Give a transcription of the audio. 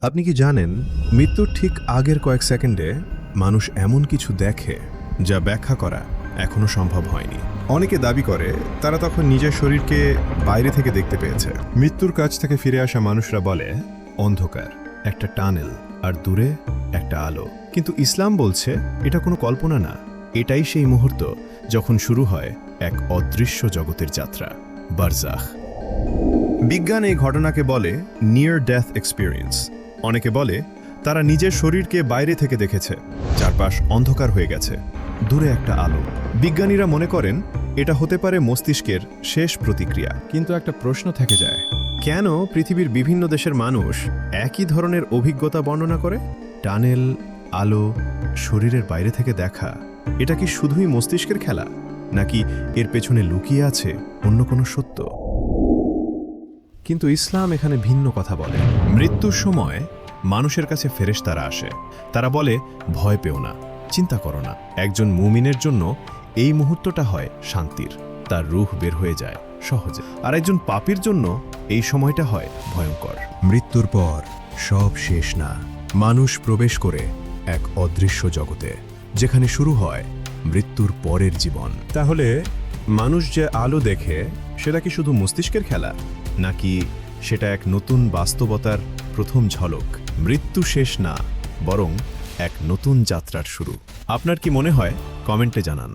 আপনি কি জানেন মৃত্যুর ঠিক আগের কয়েক সেকেন্ডে মানুষ এমন কিছু দেখে যা ব্যাখ্যা করা এখনো সম্ভব হয়নি। অনেকে দাবি করে তারা তখন নিজের শরীরকে বাইরে থেকে দেখতে পেয়েছে। মৃত্যুর কাছ থেকে ফিরে আসা মানুষরা বলে অন্ধকার, একটা টানেল, আর দূরে একটা আলো। কিন্তু ইসলাম বলছে এটা কোনো কল্পনা না, এটাই সেই মুহূর্ত যখন শুরু হয় এক অদৃশ্য জগতের যাত্রা, বারজাখ। বিজ্ঞান এই ঘটনাকে বলে নিয়ার ডেথ এক্সপিরিয়েন্স। অনেকে বলে তারা নিজের শরীরকে বাইরে থেকে দেখেছে, চারপাশ অন্ধকার হয়ে গেছে, দূরে একটা আলো। বিজ্ঞানীরা মনে করেন এটা হতে পারে মস্তিষ্কের শেষ প্রতিক্রিয়া। কিন্তু একটা প্রশ্ন থেকে যায়, কেন পৃথিবীর বিভিন্ন দেশের মানুষ একই ধরনের অভিজ্ঞতা বর্ণনা করে? টানেল, আলো, শরীরের বাইরে থেকে দেখা, এটা কি শুধুই মস্তিষ্কের খেলা, নাকি এর পেছনে লুকিয়ে আছে অন্য কোনো সত্য? কিন্তু ইসলাম এখানে ভিন্ন কথা বলে। মৃত্যুর সময় মানুষের কাছে ফেরেশতারা আসে। তারা বলে, ভয় পেও না, চিন্তা করো না। একজন মুমিনের জন্য এই মুহূর্তটা হয় শান্তির, তার রূহ বের হয়ে যায় সহজে। আর একজন পাপীর জন্য এই সময়টা হয় ভয়ঙ্কর। মৃত্যুর পর সব শেষ না, মানুষ প্রবেশ করে এক অদৃশ্য জগতে, যেখানে শুরু হয় মৃত্যুর পরের জীবন। তাহলে মানুষ যে আলো দেখে সেটা কি শুধু মস্তিষ্কের খেলা, নাকি সেটা এক নতুন বাস্তবতার প্রথম ঝলক? মৃত্যু শেষ না, বরং এক নতুন যাত্রার শুরু। আপনার কি মনে হয়? কমেন্টে জানান।